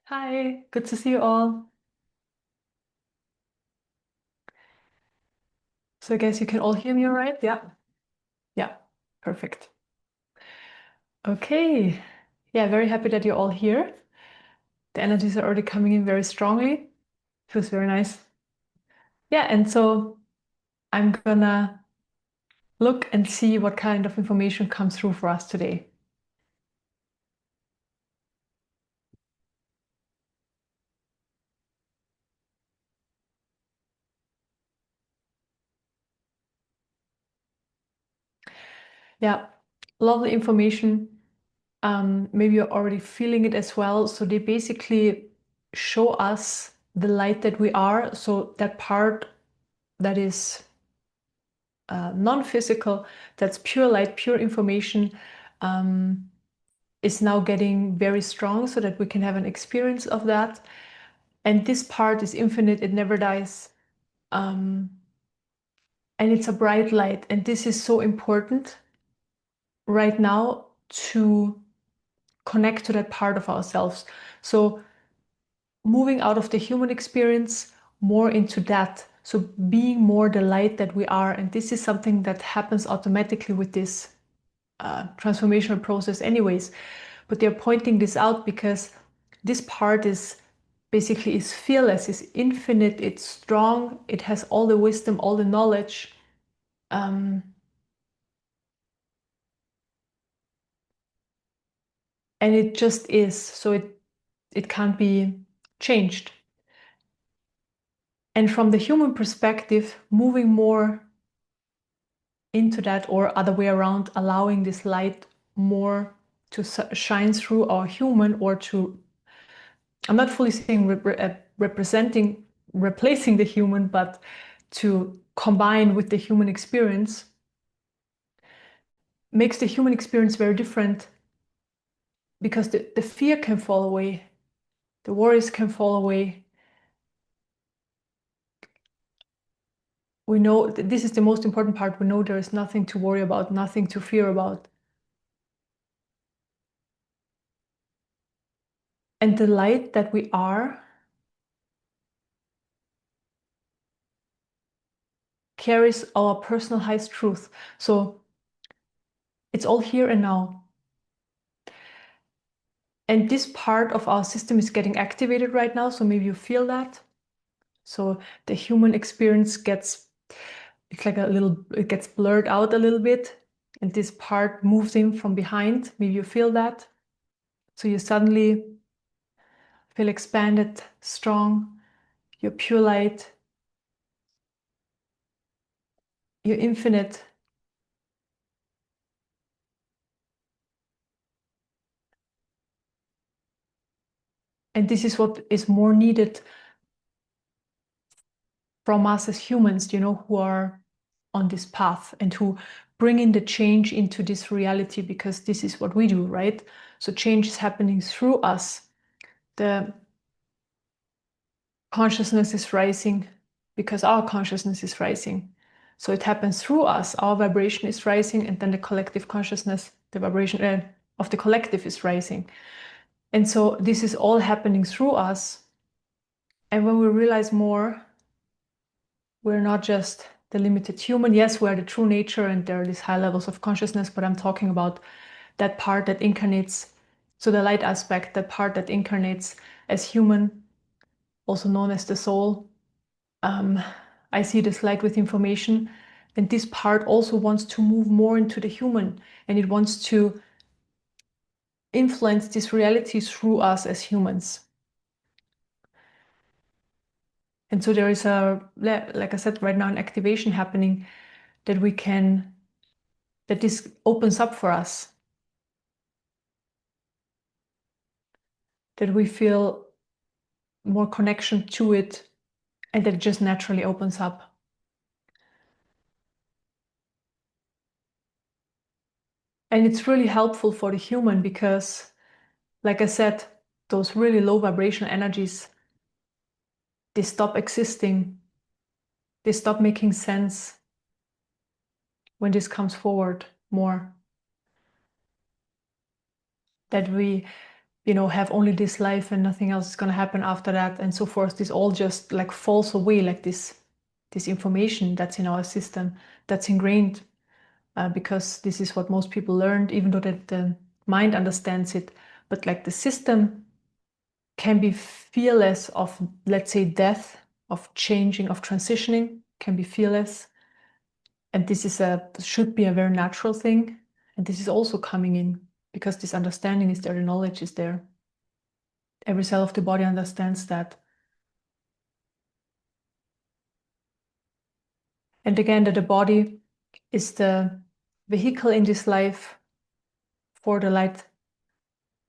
Hi, good to see you all. So I guess you can all hear me all right? Yeah. Yeah, perfect. Okay. Yeah, very happy that you're all here. The energies are already coming in very strongly. Feels very nice. Yeah, and so I'm gonna look and see what kind of information comes through for us today. Yeah, lovely information. Maybe you're already feeling it as well. So they basically show us the light that we are. So that part that is non-physical, that's pure light, pure information, is now getting very strong so that we can have an experience of that. And this part is infinite, it never dies. And it's a bright light. And this is so important right now to connect to that part of ourselves. So moving out of the human experience more into that. So being more the light that we are. And this is something that happens automatically with this transformational process anyways, but they're pointing this out because this part is basically is fearless, is infinite, it's strong, it has all the wisdom, all the knowledge, and it just is. So it can't be changed. And from the human perspective, moving more into that, or other way around, allowing this light more to shine through our human, or to, I'm not fully saying representing, replacing the human, but to combine with the human experience, makes the human experience very different, because the fear can fall away, the worries can fall away. We know this is the most important part. We know there is nothing to worry about, nothing to fear about. And the light that we are carries our personal highest truth. So it's all here and now. And this part of our system is getting activated right now. So maybe you feel that. So the human experience gets, it's like a little, it gets blurred out a little bit. And this part moves in from behind. Maybe you feel that. So you suddenly feel expanded, strong, you're pure light, you're infinite. And this is what is more needed from us as humans, who are on this path and who bring in the change into this reality, because this is what we do, right? So change is happening through us. The consciousness is rising because our consciousness is rising. So it happens through us. Our vibration is rising, and then the collective consciousness, the vibration of the collective is rising. And so this is all happening through us. And when we realize more, we're not just the limited human. Yes, we're the true nature, and there are these high levels of consciousness, but I'm talking about that part that incarnates. So the light aspect, that part that incarnates as human, also known as the soul. I see this light with information, and this part also wants to move more into the human, and it wants to influence this reality through us as humans. And so there is like I said, right now an activation happening that that this opens up for us, that we feel more connection to it, and that it just naturally opens up. And it's really helpful for the human because, like I said, those really low vibration energies, they stop existing, they stop making sense when this comes forward more. That we have only this life and nothing else is going to happen after that, and so forth. This all just like falls away, like this information that's in our system, that's ingrained, because this is what most people learned, even though that the mind understands it. But like the system can be fearless of, let's say, death, of changing, of transitioning, can be fearless. And this should be a very natural thing. And this is also coming in because this understanding is there, the knowledge is there. Every cell of the body understands that. And again, that the body is the vehicle in this life for the light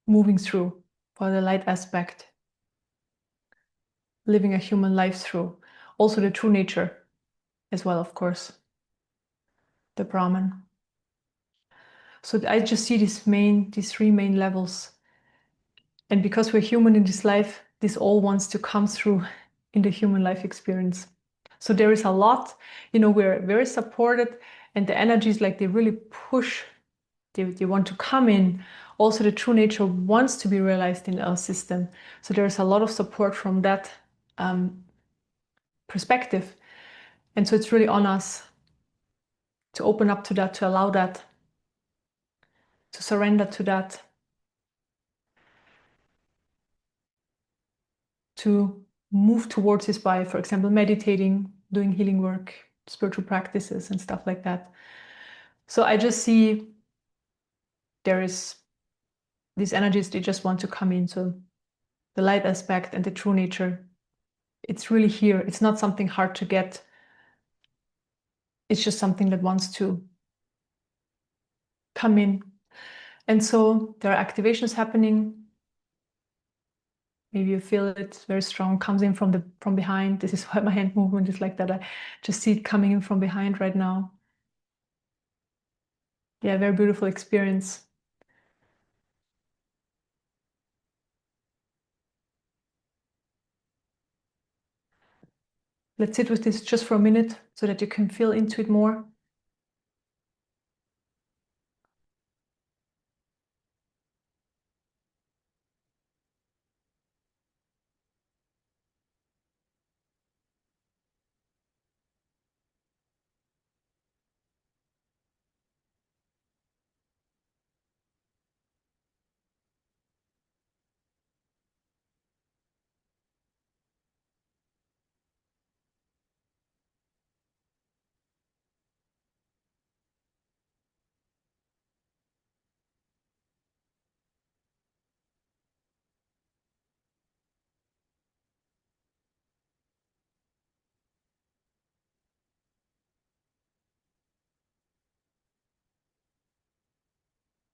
moving through, for the light aspect, living a human life through. Also the true nature as well, of course, the Brahman. So I just see these three main levels. And because we're human in this life, this all wants to come through in the human life experience. So there is a lot, we're very supported, and the energies, like, they really push, they want to come in. Also, the true nature wants to be realized in our system. So there's a lot of support from that perspective. And so it's really on us to open up to that, to allow that, to surrender to that, to move towards this by, for example, meditating, doing healing work, spiritual practices, and stuff like that. So I just see there is these energies, they just want to come in. So the light aspect and the true nature, it's really here. It's not something hard to get. It's just something that wants to come in. And so there are activations happening. Maybe you feel it very strong, comes in from behind. This is why my hand movement is like that. I just see it coming in from behind right now. Yeah, very beautiful experience. Let's sit with this just for a minute so that you can feel into it more.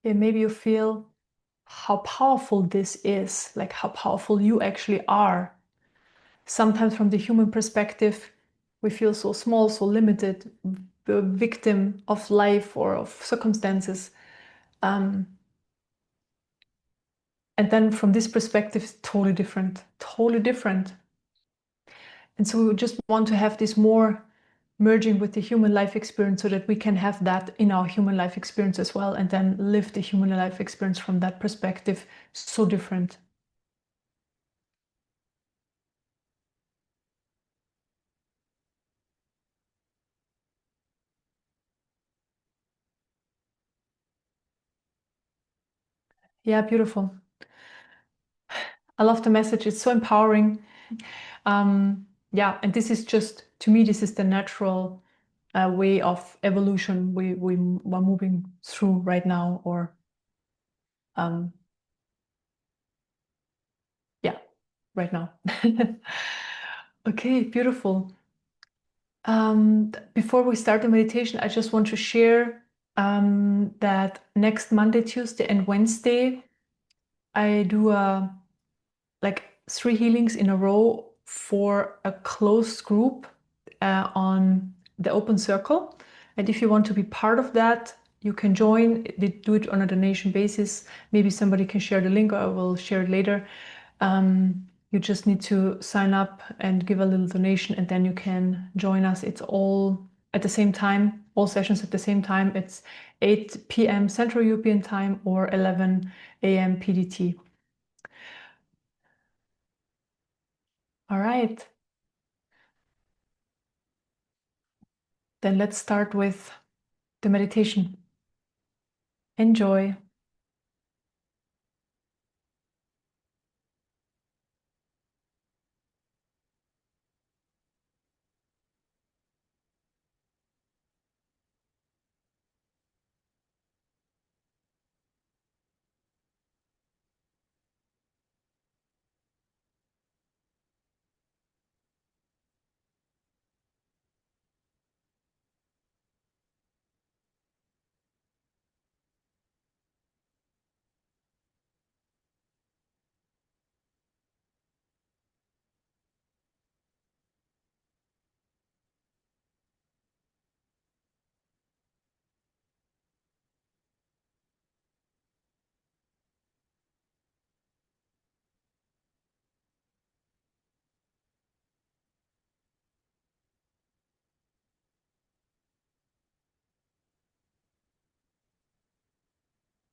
Yeah, maybe you feel how powerful this is, like how powerful you actually are. Sometimes from the human perspective, we feel so small, so limited, a victim of life or of circumstances. And then from this perspective, it's totally different, totally different. And so we just want to have this more merging with the human life experience so that we can have that in our human life experience as well, and then live the human life experience from that perspective. So different. Yeah, beautiful. I love the message. It's so empowering. Yeah, and this is just, to me, this is the natural way of evolution we are moving through right now, or yeah, right now. Okay, beautiful. Before we start the meditation, I just want to share that next Monday, Tuesday, and Wednesday, I do like 3 healings in a row for a closed group on the open circle. And if you want to be part of that, you can join. They do it on a donation basis. Maybe somebody can share the link, or I will share it later. You just need to sign up and give a little donation, and then you can join us. It's all at the same time, all sessions at the same time. It's 8 p.m. Central European Time or 11 a.m. PDT. All right. Then let's start with the meditation. Enjoy.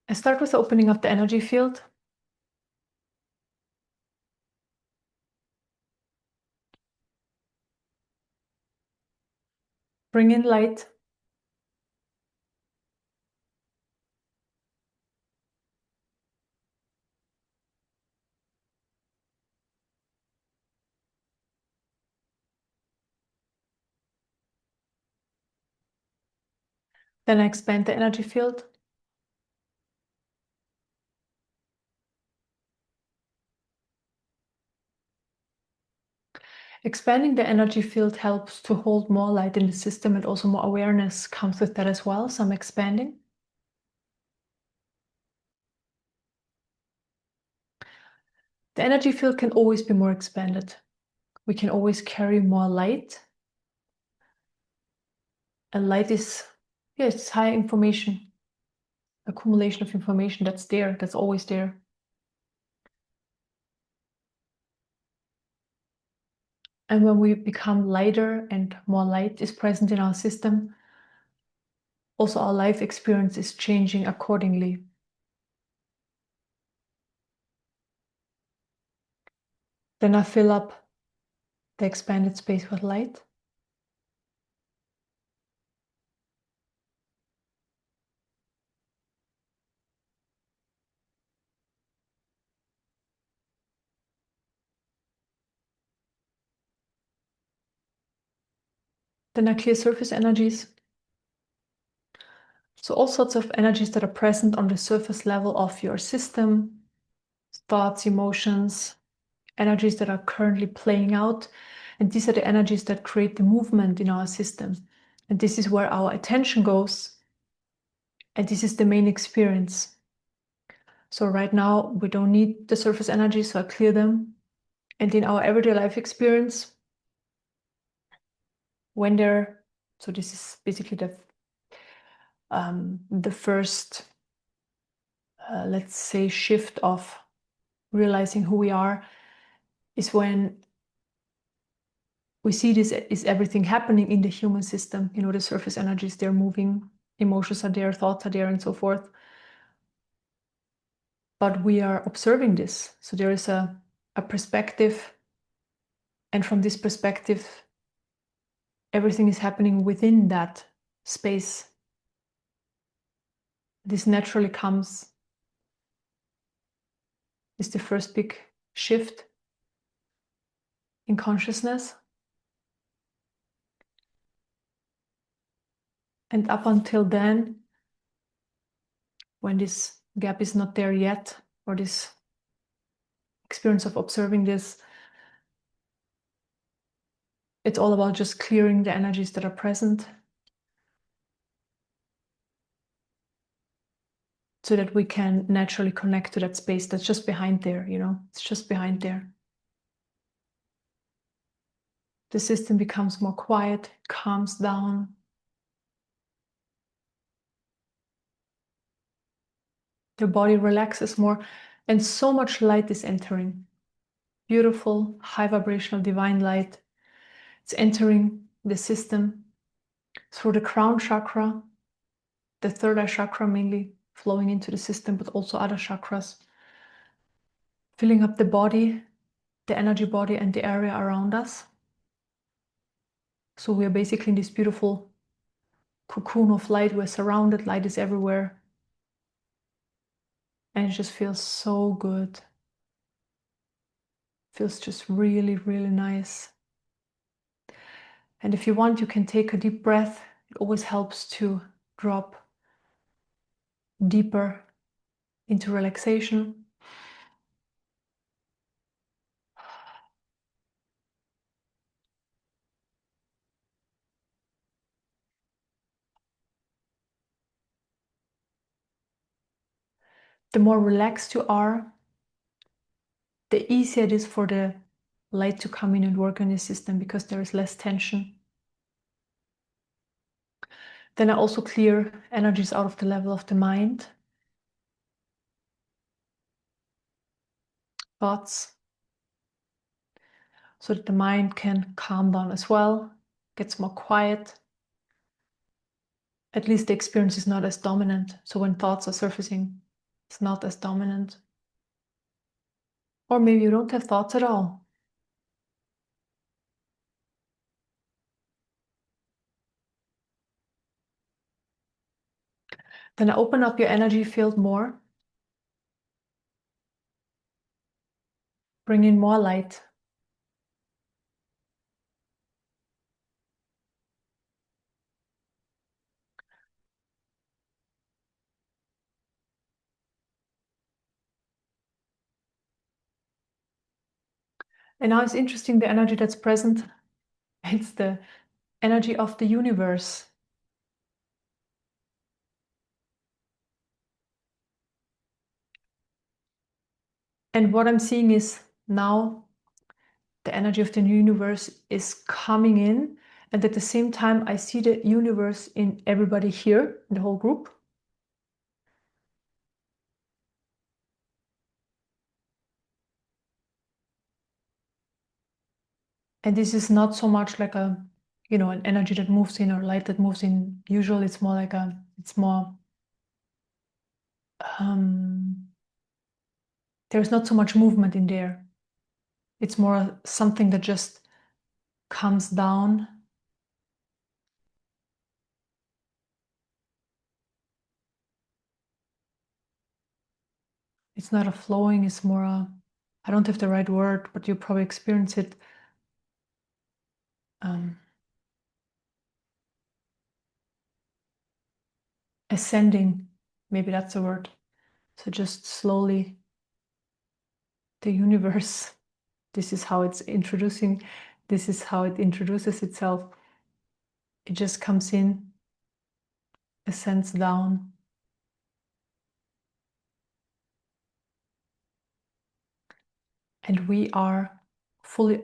I start with opening up the energy field. Bring in light. Then I expand the energy field. Expanding the energy field helps to hold more light in the system, and also more awareness comes with that as well. So I'm expanding. The energy field can always be more expanded. We can always carry more light. And light is, it's high information, accumulation of information that's there, that's always there. And when we become lighter and more light is present in our system, also our life experience is changing accordingly. Then I fill up the expanded space with light. Then I clear surface energies. So all sorts of energies that are present on the surface level of your system, thoughts, emotions, energies that are currently playing out. And these are the energies that create the movement in our system. And this is where our attention goes. And this is the main experience. So right now we don't need the surface energies, so I clear them. And in our everyday life experience, when they're, so this is basically the first, let's say, shift of realizing who we are, is when we see this is everything happening in the human system. You know, the surface energies, they're moving, emotions are there, thoughts are there, and so forth. But we are observing this. So there is a perspective. And from this perspective, everything is happening within that space. This naturally comes, is the first big shift in consciousness. And up until then, when this gap is not there yet, or this experience of observing this, it's all about just clearing the energies that are present so that we can naturally connect to that space that's just behind there, you know, it's just behind there. The system becomes more quiet, calms down. The body relaxes more, and so much light is entering. Beautiful, high vibrational divine light. It's entering the system through the crown chakra, the third eye chakra mainly, flowing into the system, but also other chakras, filling up the body the energy body and the area around us. So we are basically in this beautiful cocoon of light. We're surrounded, light is everywhere. And it just feels so good. Feels just really, really nice. And if you want, you can take a deep breath. It always helps to drop deeper into relaxation. The more relaxed you are, the easier it is for the light to come in and work on your system because there is less tension. Then I also clear energies out of the level of the mind, thoughts, so that the mind can calm down as well, gets more quiet. At least the experience is not as dominant. So when thoughts are surfacing, it's not as dominant. Or maybe you don't have thoughts at all. Then open up your energy field more. Bring in more light. And now it's interesting, the energy that's present, it's the energy of the universe. And what I'm seeing is now the energy of the universe is coming in. And at the same time, I see the universe in everybody here, in the whole group. And this is not so much like a, an energy that moves in or light that moves in. Usually it's more like there's not so much movement in there. It's more something that just comes down. It's not a flowing, it's more I don't have the right word, but you probably experience it. Ascending, maybe that's a word. So just slowly, the universe, this is how it's introducing, this is how it introduces itself. It just comes in, ascends down. And we are fully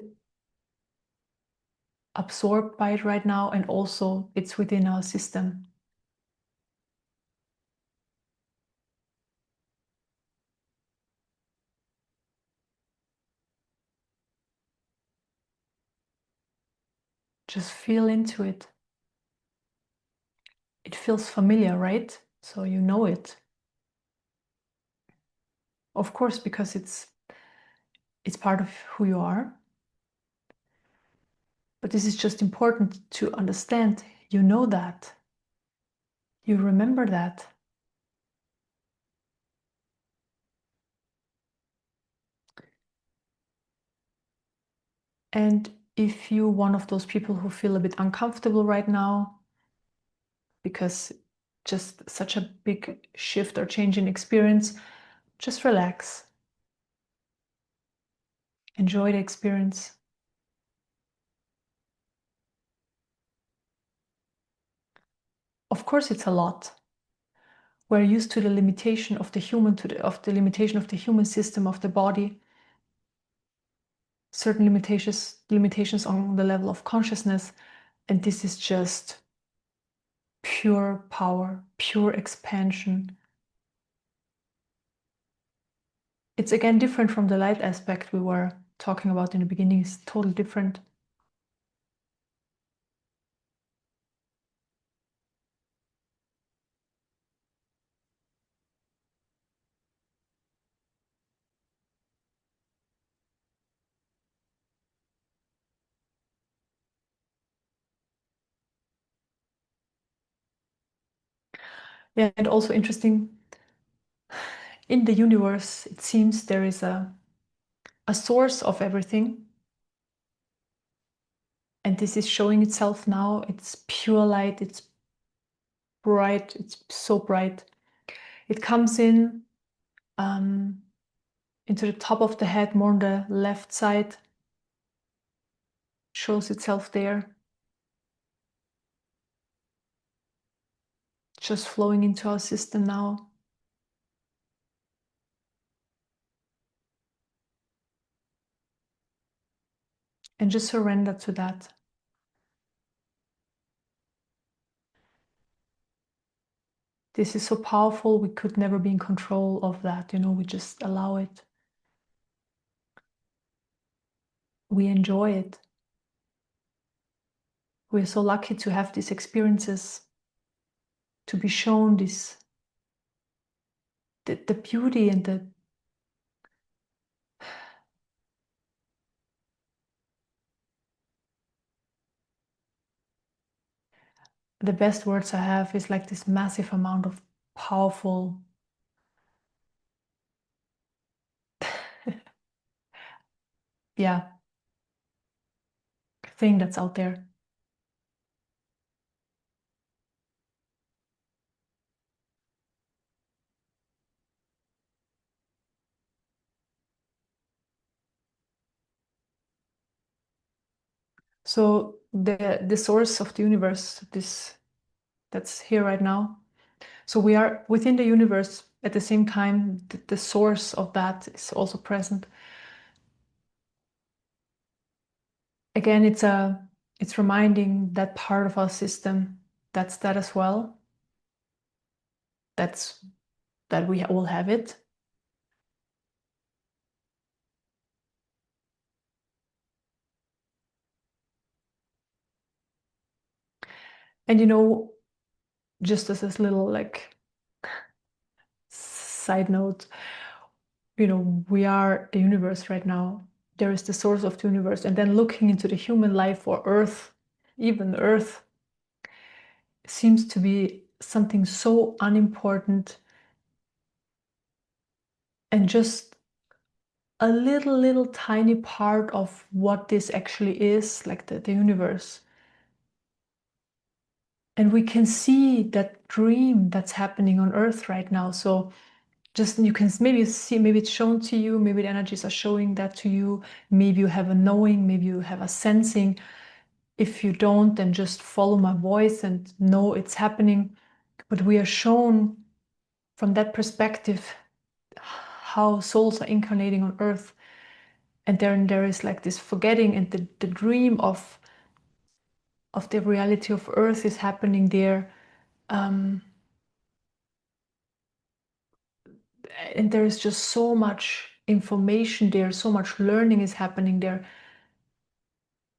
absorbed by it right now, and also it's within our system. Just feel into it. It feels familiar, right? So you know it. Of course, because it's part of who you are. But this is just important to understand. You know that. You remember that. And if you're one of those people who feel a bit uncomfortable right now, because just such a big shift or change in experience, just relax. Enjoy the experience. Of course, it's a lot. We're used to the limitation of the human, of the limitation of the human system, of the body. Certain limitations on the level of consciousness, and this is just pure power, pure expansion. It's again different from the light aspect we were talking about in the beginning. It's totally different. Yeah, and also interesting, in the universe, it seems there is a source of everything. And this is showing itself now. It's pure light, it's bright, it's so bright. It comes in into the top of the head, more on the left side, shows itself there, just flowing into our system now. And just surrender to that. This is so powerful. We could never be in control of that. We just allow it. We enjoy it. We're so lucky to have these experiences, to be shown this, the beauty and the best words I have is like this massive amount of powerful yeah, thing that's out there. So the source of the universe, this that's here right now. So we are within the universe. At the same time, the source of that is also present. Again, it's reminding that part of our system that's that as well. That's that we all have it. And just as this little like side note, we are the universe right now. There is the source of the universe, and then looking into the human life or Earth, even Earth, seems to be something so unimportant and just a little tiny part of what this actually is, like the universe. And we can see that dream that's happening on Earth right now. So just you can maybe see, maybe it's shown to you, maybe the energies are showing that to you, maybe you have a knowing, maybe you have a sensing. If you don't, then just follow my voice and know it's happening. But we are shown from that perspective how souls are incarnating on Earth. And then there is like this forgetting, and the dream of the reality of Earth is happening there. Um, and there is just so much information there, so much learning is happening there.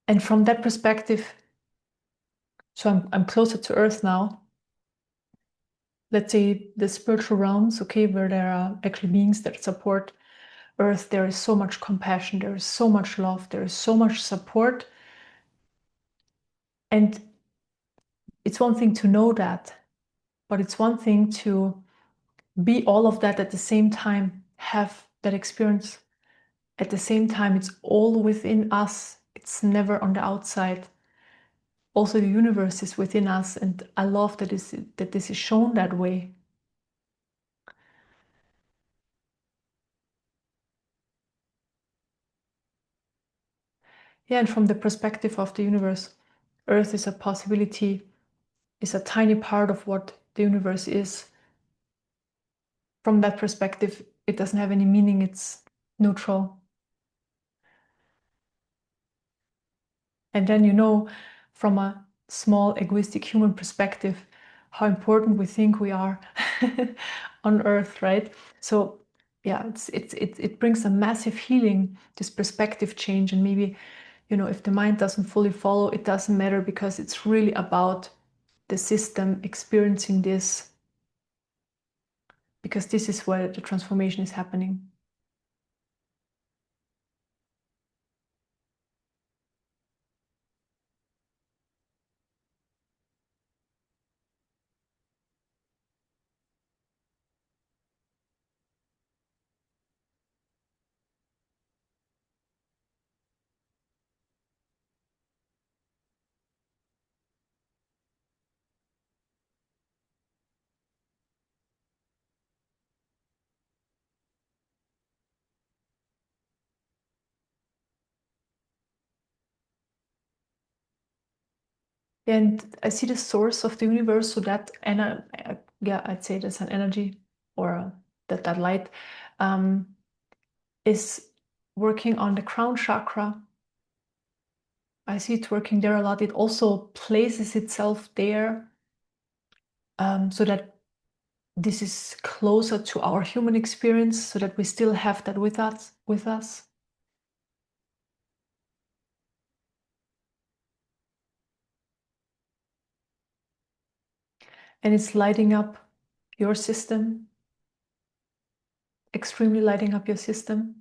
And from that perspective, so I'm closer to Earth now. Let's say the spiritual realms, okay, where there are actually beings that support Earth, there is so much compassion, there is so much love, there is so much support. And it's one thing to know that, but it's one thing to be all of that at the same time, have that experience at the same time. It's all within us, it's never on the outside. Also, the universe is within us, and I love that this is shown that way. Yeah, and from the perspective of the universe, Earth is a possibility, is a tiny part of what the universe is. From that perspective, it doesn't have any meaning, it's neutral. And then from a small egoistic human perspective, how important we think we are on Earth, right? So yeah, it brings a massive healing, this perspective change. And maybe, if the mind doesn't fully follow, it doesn't matter, because it's really about the system experiencing this, because this is where the transformation is happening. And I see the source of the universe, so that, and yeah, I'd say that's an energy, or that light is working on the crown chakra. I see it working there a lot. It also places itself there, so that this is closer to our human experience, so that we still have that with us. And it's lighting up your system, extremely lighting up your system.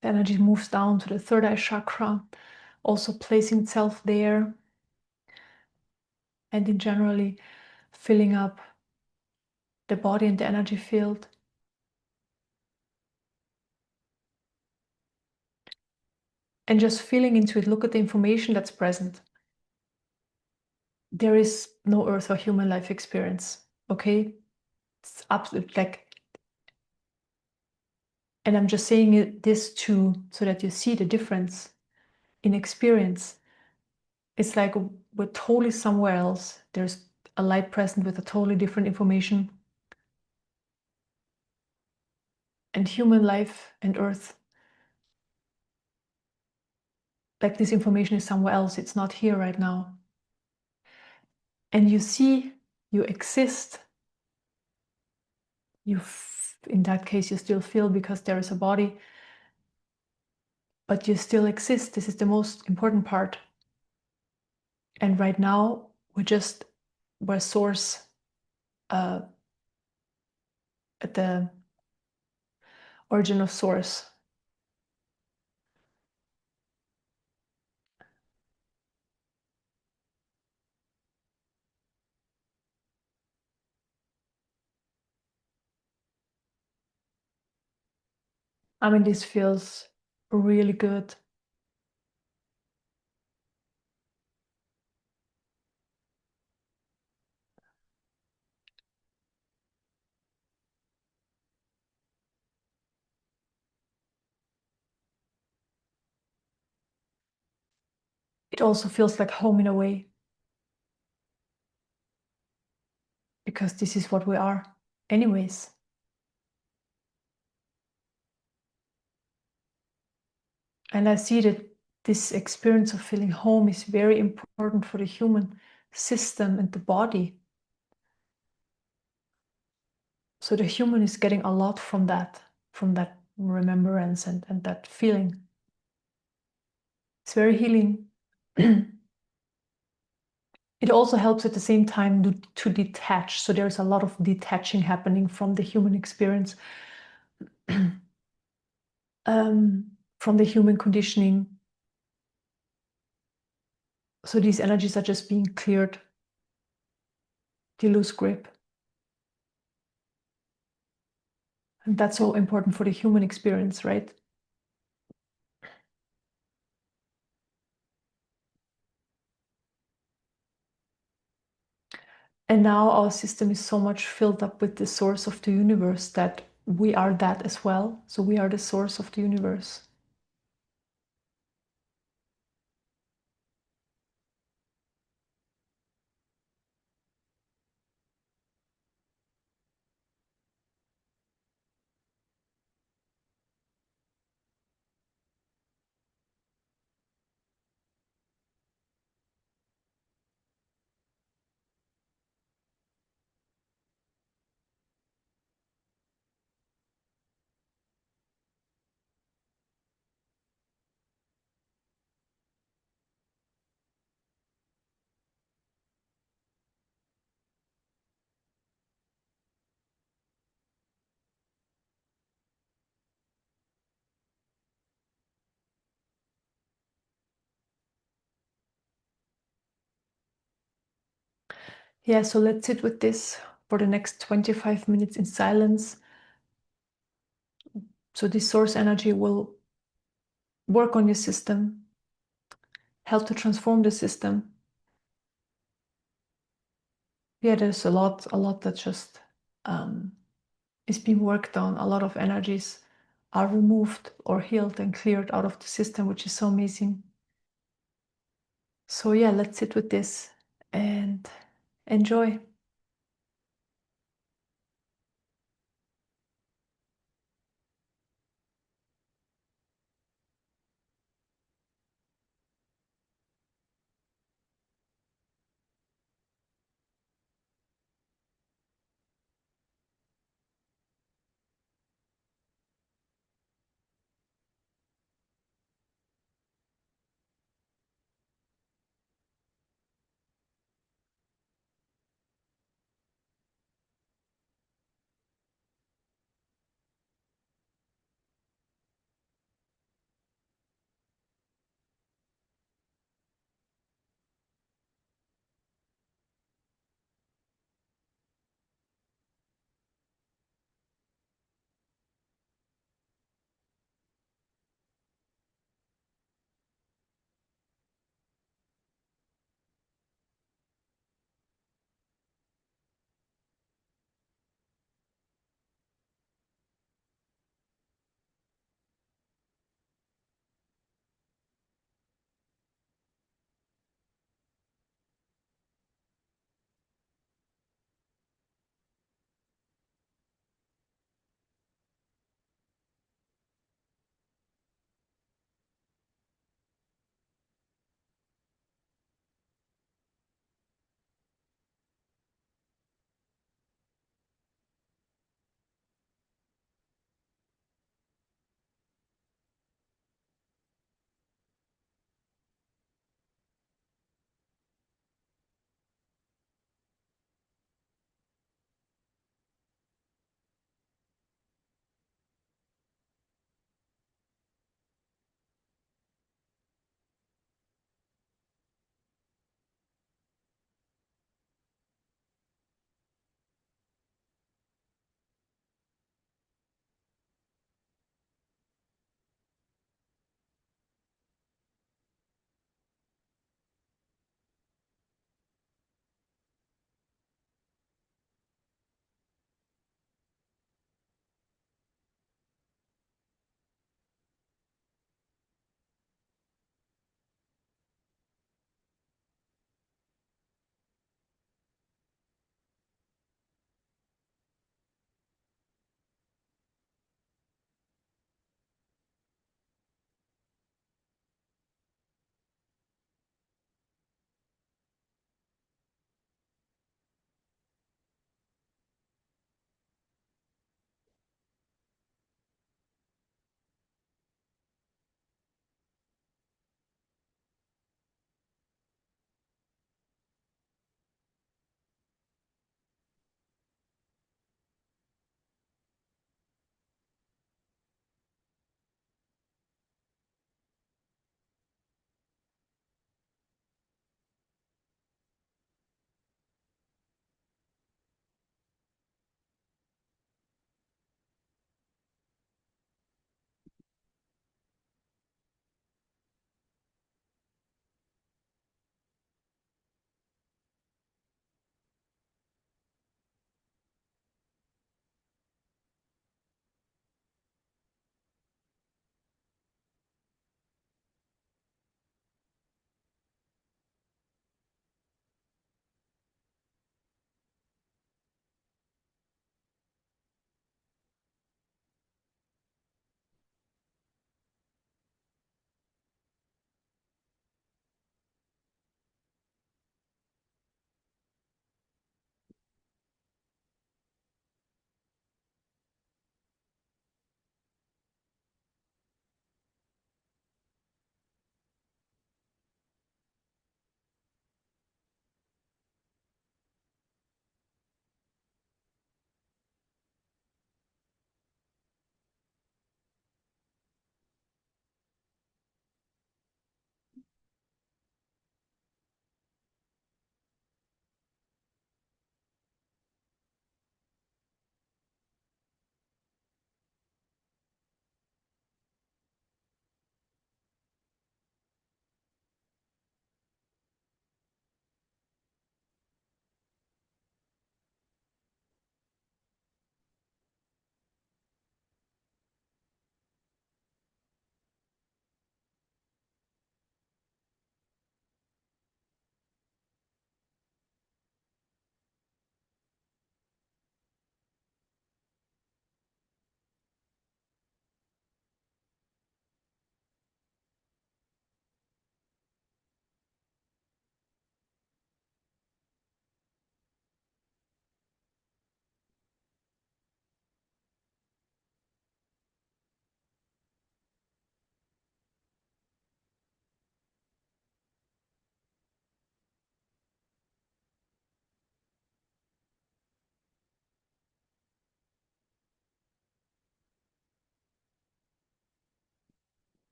The energy moves down to the third eye chakra, also placing itself there, and in generally filling up the body and the energy field. And just feeling into it, look at the information that's present. There is no earth or human life experience, okay? It's absolute, like, and I'm just saying this too, so that you see the difference in experience. It's like we're totally somewhere else. There's a light present with a totally different information. And human life and earth, like, this information is somewhere else. It's not here right now. And you see, you exist. In that case, you still feel, because there is a body, but you still exist. This is the most important part. And right now, we're source, at the origin of source. I mean, this feels really good. It also feels like home in a way, because this is what we are anyways. And I see that this experience of feeling home is very important for the human system and the body. So the human is getting a lot from that remembrance and that feeling. It's very healing. It also helps at the same time to detach. So there's a lot of detaching happening from the human experience, from the human conditioning. So these energies are just being cleared. They lose grip. And that's so important for the human experience, right? And now our system is so much filled up with the source of the universe that we are that as well. So we are the source of the universe. Yeah, so let's sit with this for the next 25 minutes in silence. So this source energy will work on your system, help to transform the system. Yeah, there's a lot that just is being worked on. A lot of energies are removed or healed and cleared out of the system, which is so amazing. So yeah, let's sit with this and enjoy.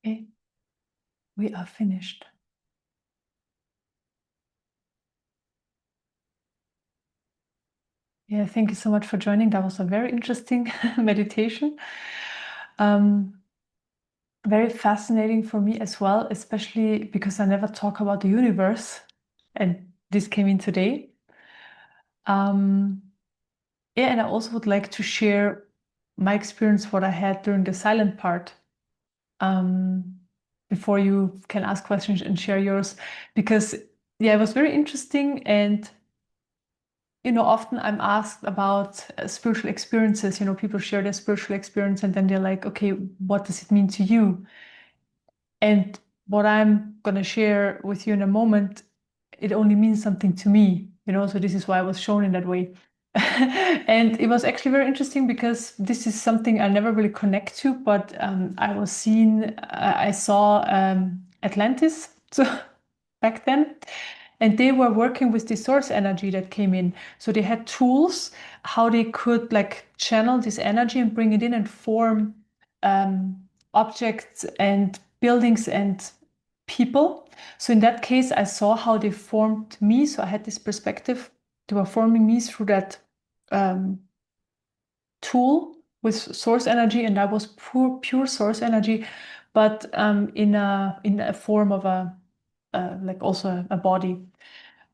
Okay, we are finished. Yeah, thank you so much for joining. That was a very interesting meditation. Very fascinating for me as well, especially because I never talk about the universe, and this came in today. Yeah, and I also would like to share my experience, what I had during the silent part, before you can ask questions and share yours, because yeah, it was very interesting. And often I'm asked about spiritual experiences. People share their spiritual experience and then they're like, okay, what does it mean to you? And what I'm going to share with you in a moment, it only means something to me, so this is why I was shown in that way. And it was actually very interesting because this is something I never really connect to, but I saw Atlantis so back then, and they were working with the source energy that came in. So they had tools how they could like channel this energy and bring it in and form um, objects and buildings and people. So in that case, I saw how they formed me. So I had this perspective. They were forming me through that um, tool with source energy, and that was pure source energy, but in a form of a like also a body.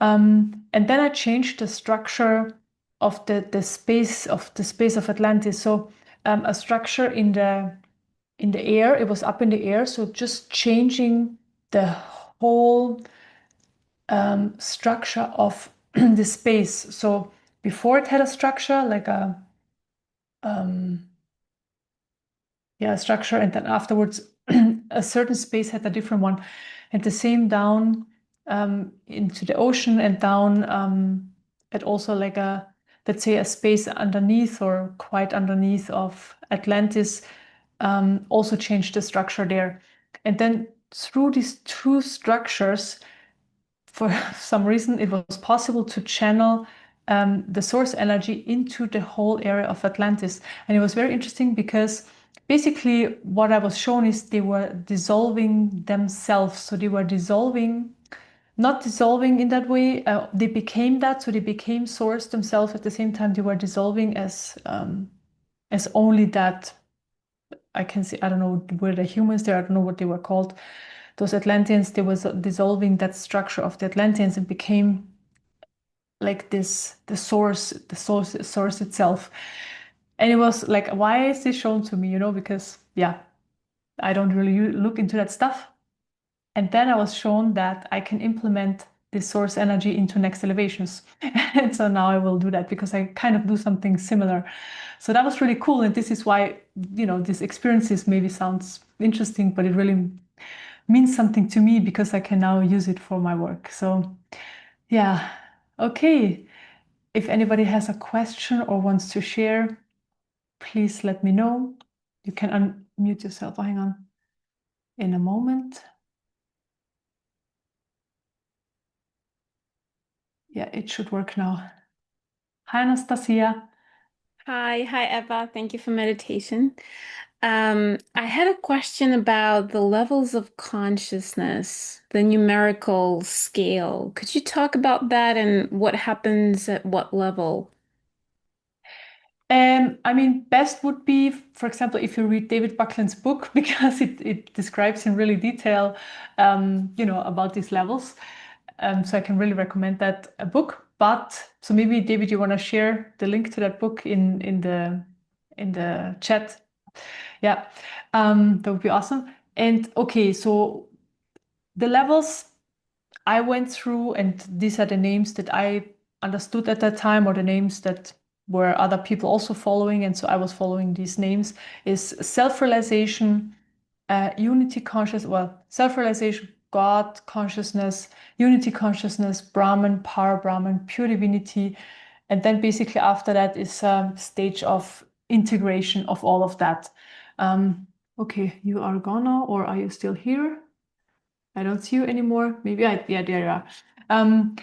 And then I changed the structure of the space of Atlantis. So a structure in the air. It was up in the air. So just changing the whole structure of the space. So before it had a structure like um, structure, and then afterwards a certain space had a different one, and the same down into the ocean and down at also like let's say a space underneath or quite underneath of Atlantis, also changed the structure there. And then through these two structures, for some reason, it was possible to channel the source energy into the whole area of Atlantis. And it was very interesting because basically what I was shown is they were dissolving themselves. So they were dissolving, not dissolving in that way. They became that. So they became source themselves. At the same time, they were dissolving as only that. I can see, I don't know, were the humans there? I don't know what they were called. Those Atlanteans, they was dissolving that structure of the Atlanteans and became like this, the source itself. And it was like, why is this shown to me? Because yeah, I don't really look into that stuff. And then I was shown that I can implement this source energy into next elevations. And so now I will do that because I kind of do something similar. So that was really cool. And this is why, these experiences maybe sounds interesting, but it really means something to me because I can now use it for my work. So yeah, okay. If anybody has a question or wants to share, please let me know. You can unmute yourself. Oh, hang on. In a moment. Yeah, it should work now. Hi, Anastasia. Hi, Eva. Thank you for meditation. I had a question about the levels of consciousness, the numerical scale. Could you talk about that and what happens at what level? I mean, best would be, for example, if you read David Buckland's book, because it describes in really detail, about these levels. So I can really recommend that book. But so maybe David, you want to share the link to that book in the chat? Yeah, that would be awesome. And okay, so the levels I went through, and these are the names that I understood at that time, or the names that were other people also following, and so I was following these names, is self-realization, unity conscious, well, self-realization, God consciousness, unity consciousness, Brahman, power Brahman, pure divinity. And then basically after that is a stage of integration of all of that. Um, okay, you are gone now, or are you still here? I don't see you anymore. Yeah, there you are. Um,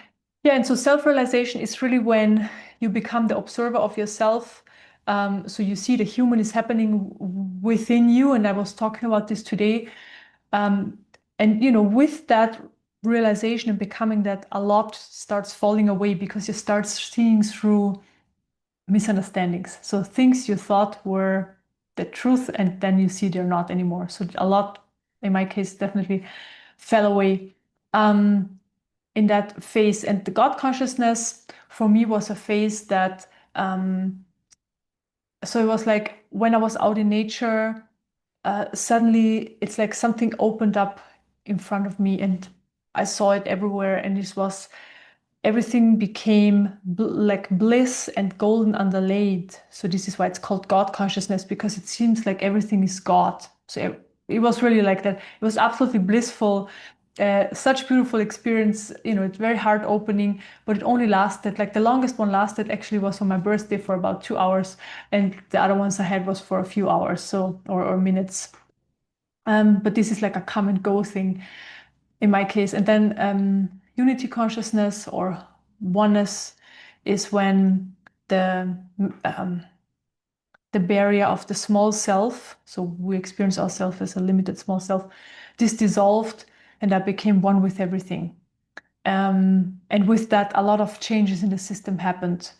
yeah, and so self-realization is really when you become the observer of yourself. So you see the human is happening within you, and I was talking about this today. Um, and with that realization and becoming that, a lot starts falling away because you start seeing through misunderstandings. So things you thought were the truth, and then you see they're not anymore. So a lot, in my case, definitely fell away in that phase. And the God consciousness for me was a phase that, so it was like when I was out in nature, suddenly it's like something opened up in front of me and I saw it everywhere. And this was everything became like bliss and golden underlaid. So this is why it's called God consciousness, because it seems like everything is God. So it was really like that. It was absolutely blissful. Such beautiful experience. It's very heart opening, but it only lasted, like the longest one lasted actually was on my birthday for about 2 hours, and the other ones I had was for a few hours, so or minutes. But this is like a come and go thing in my case. And then unity consciousness or oneness is when um, the barrier of the small self, so we experience ourselves as a limited small self, this dissolved and I became one with everything. And with that, a lot of changes in the system happened.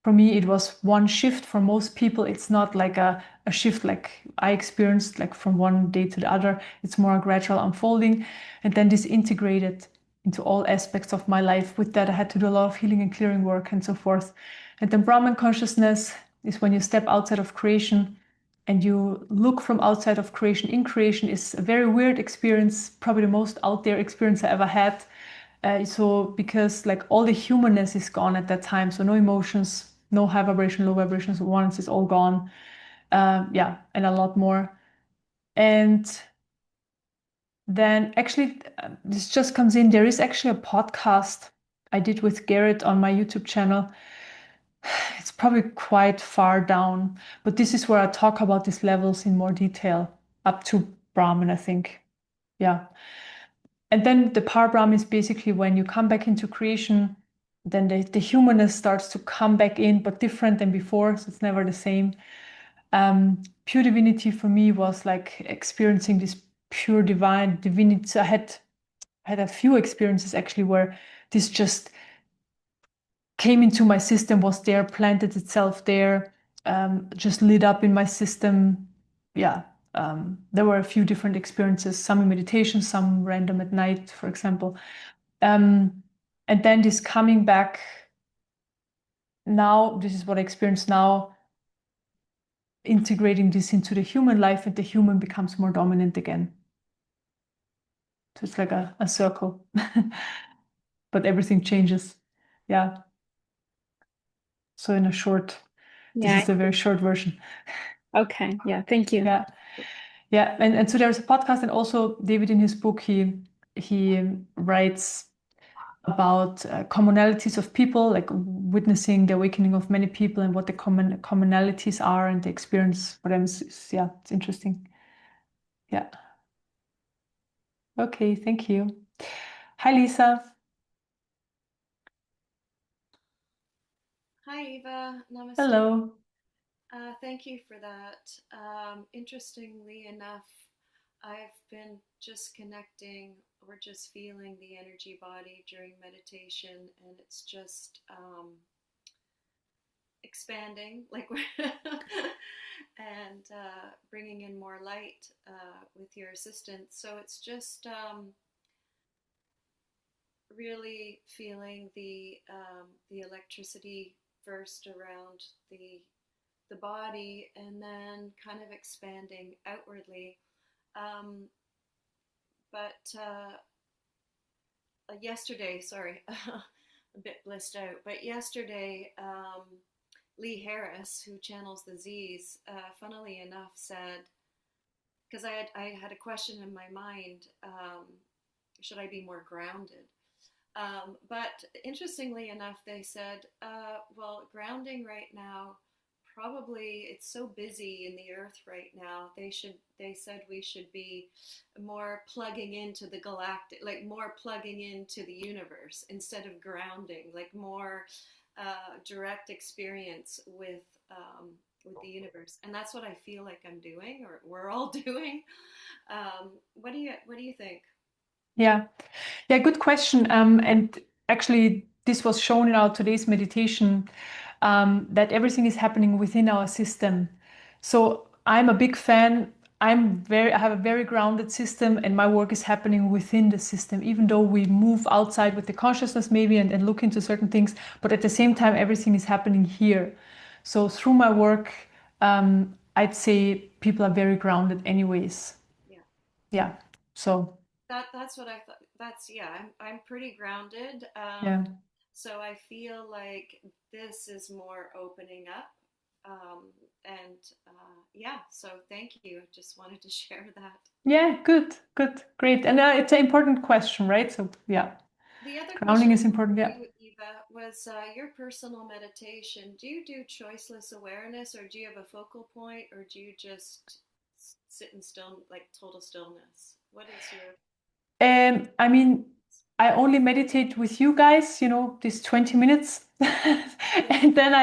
For me, it was one shift. For most people, it's not like a shift like I experienced, like from one day to the other. It's more a gradual unfolding. And then this integrated into all aspects of my life. With that, I had to do a lot of healing and clearing work and so forth. And then Brahman consciousness is when you step outside of creation and you look from outside of creation. In creation is a very weird experience, probably the most out there experience I ever had. So because like all the humanness is gone at that time, so no emotions, no high vibration, low vibrations, once it's all gone. Yeah, and a lot more. And then actually, this just comes in. There is actually a podcast I did with Garrett on my YouTube channel. It's probably quite far down, but this is where I talk about these levels in more detail, up to Brahman, I think. Yeah. And then the Par Brahm is basically when you come back into creation, then the humanness starts to come back in, but different than before. So it's never the same. Pure divinity for me was like experiencing this pure divine divinity. So I had a few experiences actually where this just came into my system, was there, planted itself there, just lit up in my system. Yeah. There were a few different experiences, some in meditation, some random at night, for example. Um, and then this coming back now, this is what I experience now, integrating this into the human life, and the human becomes more dominant again. So it's like a circle, but everything changes. Yeah. So in a short, this Yeah. is a very short version. Okay. Yeah. Thank you. Yeah. Yeah. And so there's a podcast, and also David in his book, he writes about commonalities of people, like witnessing the awakening of many people and what the commonalities are and the experience for them yeah, it's interesting. Yeah. Okay, thank you. Hi, Lisa. Hi, Eva. Namaste. Hello. Thank you for that. Interestingly enough, I've been just connecting or just feeling the energy body during meditation, and it's just expanding, like, and bringing in more light with your assistance. So it's just really feeling the electricity first around the body and then kind of expanding outwardly. Um, but yesterday, sorry, a bit blissed out, but yesterday, Lee Harris, who channels the Z's, funnily enough, said, because I had a question in my mind, should I be more grounded? But interestingly enough, they said, well, grounding right now, probably it's so busy in the earth right now. They said we should be more plugging into the galactic, like more plugging into the universe instead of grounding, like more direct experience with the universe. And that's what I feel like I'm doing, or we're all doing. What do you think? Yeah, good question. And actually, this was shown in our today's meditation, that everything is happening within our system. So I'm a big fan. I have a very grounded system, and my work is happening within the system, even though we move outside with the consciousness maybe and look into certain things, but at the same time, everything is happening here. So through my work, I'd say people are very grounded anyways. Yeah. Yeah. So That's what I thought. That's yeah. I'm pretty grounded. yeah. So I feel like this is more opening up. And yeah. So thank you. Just wanted to share that. Yeah, good, great. And it's an important question, right? So, yeah, The other question grounding I is had important. for Yeah. you, Eva, was your personal meditation. Do you do choiceless awareness, or do you have a focal point, or do you just sit in still, like total stillness? What is your? I mean, I only meditate with you guys, these 20 minutes. Yeah. And then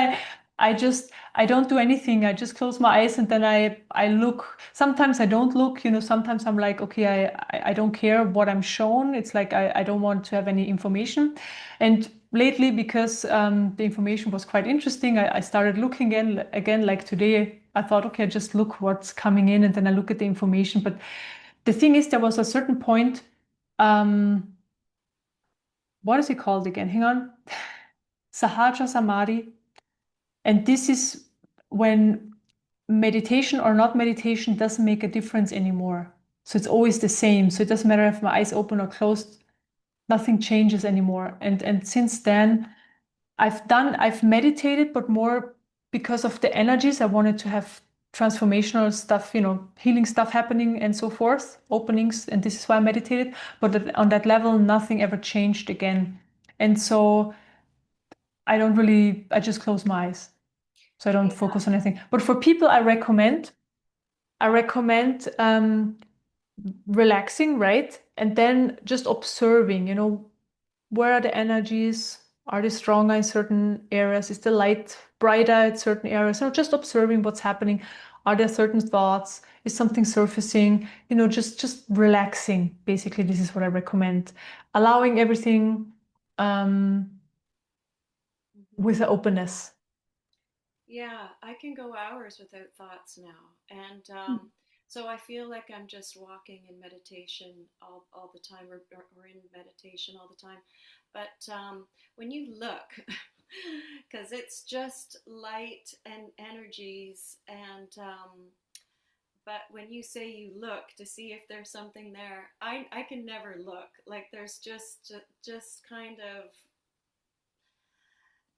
I don't do anything. I just close my eyes and then I look. Sometimes I don't look, sometimes I'm like, okay, I don't care what I'm shown. It's like I don't want to have any information. And lately, because the information was quite interesting, I started looking again, like today, I thought, okay, I just look what's coming in and then I look at the information. But the thing is, there was a certain point, what is it called again? Hang on. Sahaja Samadhi. And this is when meditation or not meditation doesn't make a difference anymore. So it's always the same. So it doesn't matter if my eyes open or closed, nothing changes anymore. And since then, I've meditated, but more because of the energies. I wanted to have transformational stuff, healing stuff happening and so forth, openings, and this is why I meditated. But on that level, nothing ever changed again. And so I just close my eyes. So I don't Yeah. focus on anything. But for people, I recommend relaxing, right? And then just observing, where are the energies? Are they stronger in certain areas? Is the light brighter at certain areas? Just observing what's happening. Are there certain thoughts? Is something surfacing? Just relaxing. Basically, this is what I recommend. Allowing everything Mhm. with openness. Yeah, I can go hours without thoughts now. And so I feel like I'm just walking in meditation all the time, or in meditation all the time. But when you look, because it's just light and energies, and but when you say you look to see if there's something there, I can never look. Like there's just kind of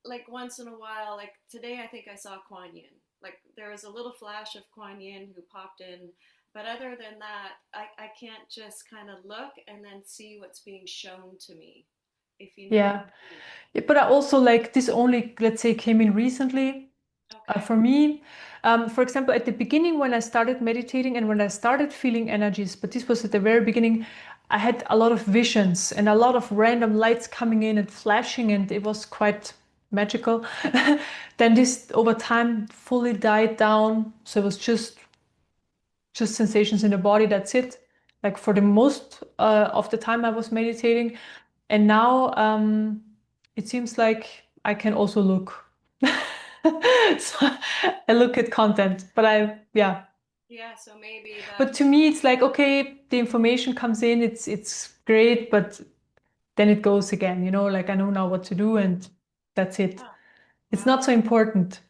like once in a while, like today, I think I saw Kuan Yin. Like there was a little flash of Kuan Yin who popped in, but other than that, I can't just kind of look and then see what's being shown to me, if you know what Yeah. I mean. Yeah, but I also like this only, let's say, came in recently. Okay. For me, for example, at the beginning when I started meditating and when I started feeling energies, but this was at the very beginning, I had a lot of visions and a lot of random lights coming in and flashing, and it was quite magical. Then this over time fully died down. So it was just sensations in the body. That's it. Like for the most of the time I was meditating, and now it seems like I can also look. So I look at content, but yeah. Yeah, so maybe But to that's, me, it's like, okay, the information comes in, it's great, but then it goes again, like I know now what to do and that's it. oh, It's well, not so important.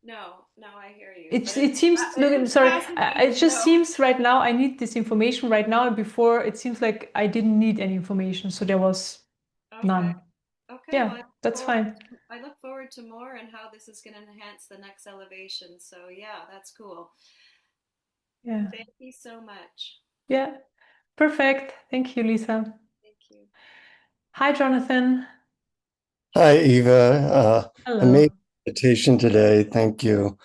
no, I hear you, but It seems, it look, is sorry, it fascinating just though. seems right now I need this information right now, and before it seems like I didn't need any information, so there was Okay. none. Okay, well, Yeah, that's fine. I look forward to more and how this is going to enhance the next elevation. So yeah, that's cool. Yeah, Thank you so much. yeah, perfect. Thank you, Lisa. Thank you. Hi, Jonathan. Hi, Eva. Hello. Amazing meditation today. Thank you.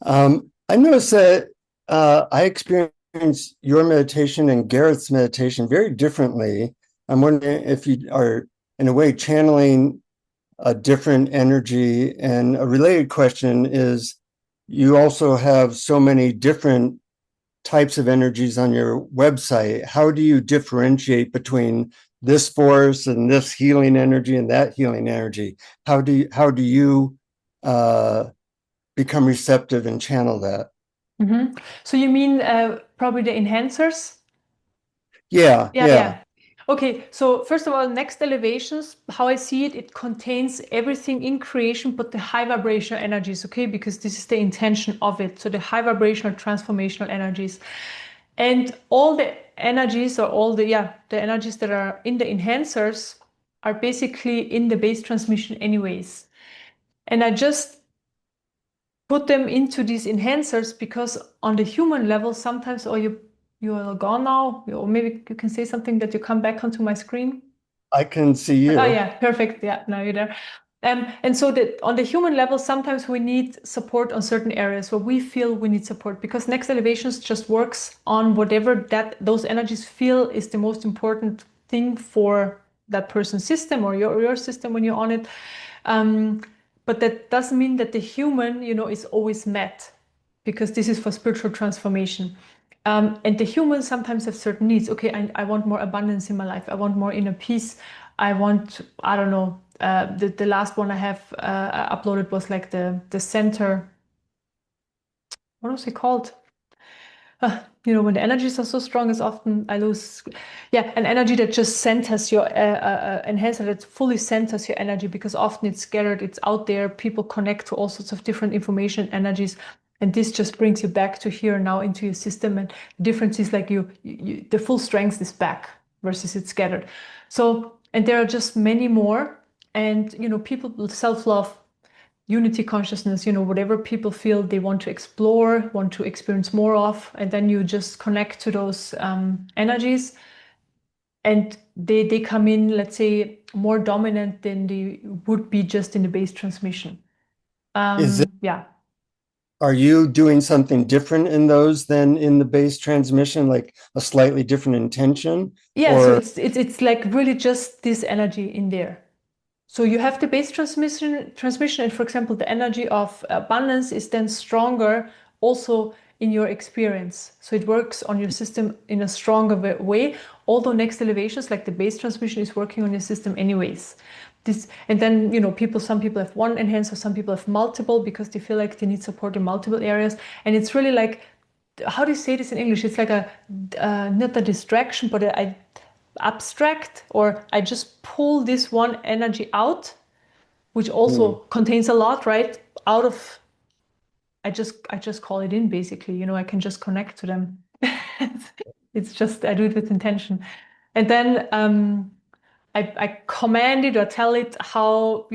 I noticed that I experienced your meditation and Gareth's meditation very differently. I'm wondering if you are, in a way, channeling a different energy. And a related question is, you also have so many different types of energies on your website. How do you differentiate between this force and this healing energy and that healing energy? How do you become receptive and channel that? So you mean probably the enhancers? Yeah. Okay, so first of all, next elevations, how I see it, it contains everything in creation but the high vibrational energies, okay? Because this is the intention of it. So the high vibrational transformational energies. And all the energies or all the energies that are in the enhancers are basically in the base transmission anyways. And I just put them into these enhancers because on the human level, sometimes, you're gone now, or maybe you can say something that you come back onto my screen. I can see you. Oh yeah, perfect. Yeah, now you're there. And so that on the human level, sometimes we need support on certain areas where we feel we need support because next elevations just works on whatever that those energies feel is the most important thing for that person's system or your system when you're on it. But that doesn't mean that the human, is always met because this is for spiritual transformation. And the humans sometimes have certain needs. Okay, I want more abundance in my life. I want more inner peace. I want, I don't know, the last one I have uploaded was like the center. What was it called? When the energies are so strong, it's often I lose. Yeah, an energy that just centers your enhancer, that fully centers your energy because often it's scattered, it's out there. People connect to all sorts of different information energies, and this just brings you back to here now into your system. And the difference is like the full strength is back versus it's scattered. So, and there are just many more. And people with self-love, unity consciousness, whatever people feel they want to explore, want to experience more of, and then you just connect to those energies, and they come in, let's say, more dominant than they would be just in the base transmission. Is it, Yeah. are you doing something different in those than in the base transmission, like a slightly different intention? Yeah, so Or it's like really just this energy in there. So you have the base transmission, and for example, the energy of abundance is then stronger also in your experience. So it works on your system in a stronger way, although next elevations like the base transmission is working on your system anyways. And then some people have one enhancer, some people have multiple because they feel like they need support in multiple areas. And it's really like, how do you say this in English? It's like a not a distraction, but I abstract, or I just pull this one energy out, which also contains a lot, right? Out of I just call it in basically. I can just connect to them. It's just I do it with intention, and then I command it or tell it how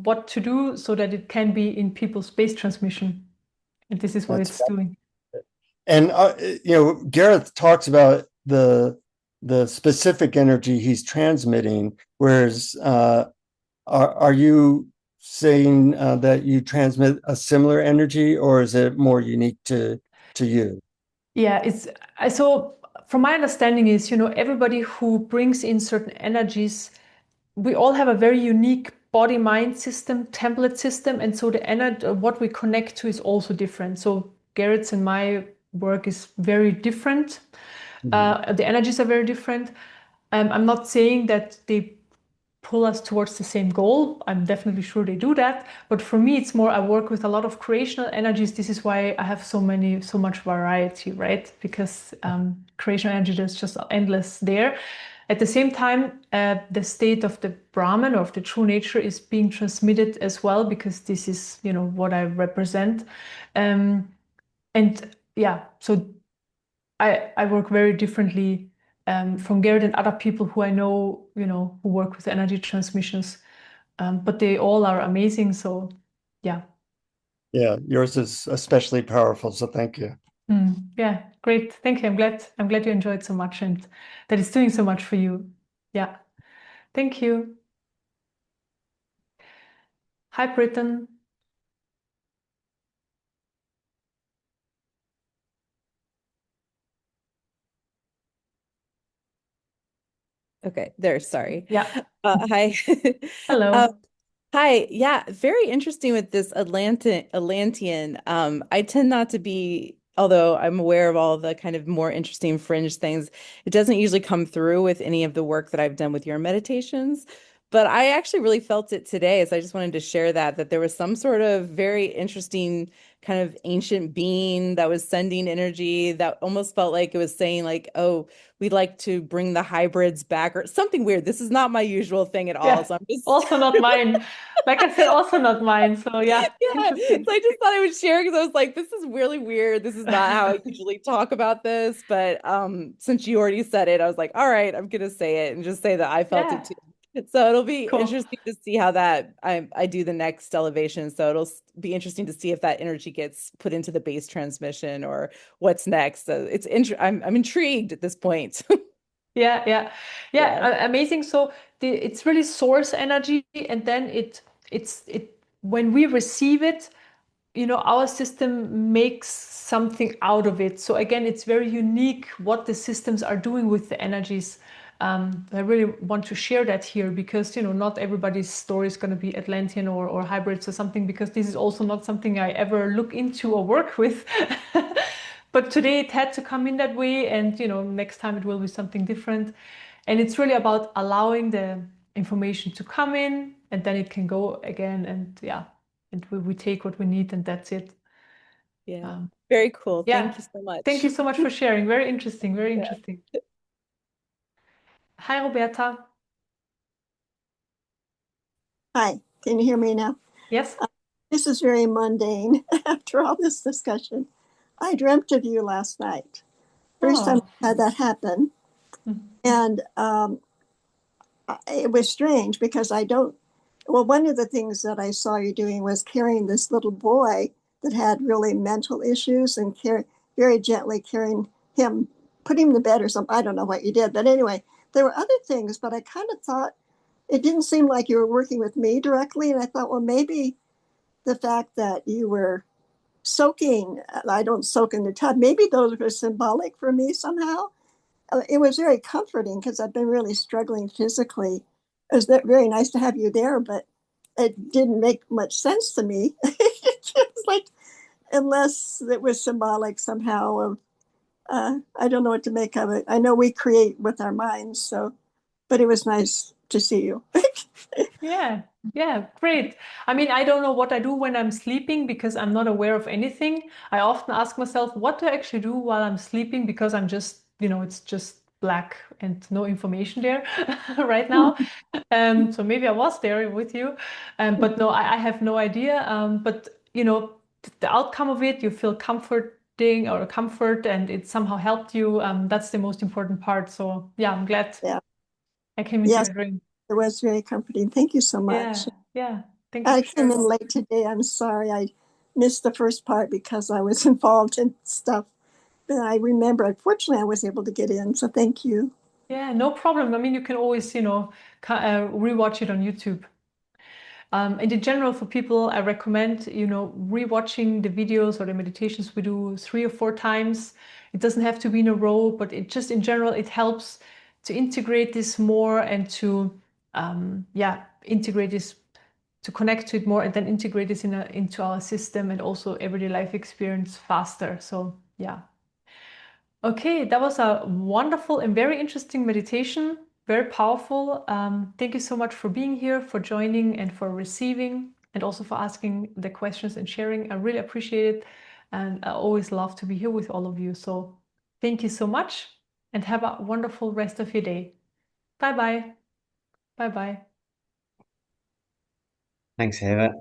what to do so that it can be in people's space transmission, and this is what that's it's doing. and Gareth talks about the specific energy he's transmitting, whereas are you saying that you transmit a similar energy, or is it more unique to you? Yeah, so from my understanding is, everybody who brings in certain energies, we all have a very unique body mind system, template system, and so the energy what we connect to is also different. So Garrett's and my work is very different. The energies are very different. I'm not saying that they pull us towards the same goal. I'm definitely sure they do that. But for me, it's more I work with a lot of creational energies. This is why I have so much variety, right? Because creational energy is just endless there. At the same time, the state of the Brahman or of the true nature is being transmitted as well, because this is, what I represent. And yeah, so I work very differently from Garrett and other people who I know, who work with energy transmissions. But they all are amazing. So yeah. Yeah, yours is especially powerful. So thank you. Yeah, great. Thank you. I'm glad you enjoyed so much and that it's doing so much for you. Yeah. Thank you. Hi, Britain. Okay, there, sorry. Yeah. Hi. Hello. Hi. Yeah, very interesting with this Atlantean. I tend not to be although I'm aware of all the kind of more interesting fringe things, it doesn't usually come through with any of the work that I've done with your meditations. But I actually really felt it today. So I just wanted to share that there was some sort of very interesting kind of ancient being that was sending energy that almost felt like it was saying like, oh, we'd like to bring the hybrids back or something weird. This is not my usual thing at all. Yeah, So I'm just also not mine. Like I said, also not mine. So yeah, yeah, interesting. so I just thought I would share because I was like, this is really weird. This is not how I usually talk about this. But since you already said it, I was like, all right, I'm gonna say it and just say that I felt it Yeah, too. So it'll be cool. interesting to see how that I do the next elevation. So it'll be interesting to see if that energy gets put into the base transmission or what's next. So I'm intrigued at this point. Yeah, yeah, Yeah. yeah. Amazing. So it's really source energy, and then it when we receive it, our system makes something out of it. So again, it's very unique what the systems are doing with the energies. I really want to share that here because not everybody's story is going to be Atlantean or hybrids or something, because this is also not something I ever look into or work with. But today it had to come in that way, and next time it will be something different. And it's really about allowing the information to come in, and then it can go again, and yeah, and we take what we need, and that's it. Yeah. Um, Very cool. yeah, Thank you so thank much. you so much for sharing. Very interesting, very Yeah. interesting. Hi, Roberta. Hi, can you hear me now? Yes? This is very mundane after all this discussion. I dreamt of you last night. First time Oh. I had that happen. Mhm. And it was strange because well, one of the things that I saw you doing was carrying this little boy that had really mental issues and very gently carrying him, putting him to bed or something. I don't know what you did. But anyway, there were other things, but I kind of thought it didn't seem like you were working with me directly. And I thought, well, maybe the fact that you were soaking, I don't soak in the tub, maybe those were symbolic for me somehow. It was very comforting because I've been really struggling physically. It was very nice to have you there, but it didn't make much sense to me. It was like, unless it was symbolic somehow of, I don't know what to make of it. I know we create with our minds, so, but it was nice to see you. Yeah, yeah, great. I mean, I don't know what I do when I'm sleeping because I'm not aware of anything. I often ask myself, what do I actually do while I'm sleeping? Because I'm just, it's just black and no information there right now. So maybe I was there with you, but no, I have no idea. But the outcome of it, you feel comforting or comfort, and it somehow helped you. That's the most important part. So yeah, I'm glad Yeah. I came into Yes, your dream. it was very comforting. Thank you so Yeah, much. yeah. Thank you I for came sharing. in late today. I'm sorry. I missed the first part because I was involved in stuff. But I remember, unfortunately, I was able to get in. So thank you. Yeah, no problem. I mean, you can always, rewatch it on YouTube. And in general, for people, I recommend, rewatching the videos or the meditations we do 3 or 4 times. It doesn't have to be in a row, but it just in general, it helps to integrate this more and to, integrate this, to connect to it more, and then integrate this into our system and also everyday life experience faster. So yeah. Okay, that was a wonderful and very interesting meditation, very powerful. Thank you so much for being here, for joining, and for receiving, and also for asking the questions and sharing. I really appreciate it. And I always love to be here with all of you. So thank you so much and have a wonderful rest of your day. Bye bye. Bye bye. Thanks, Eva.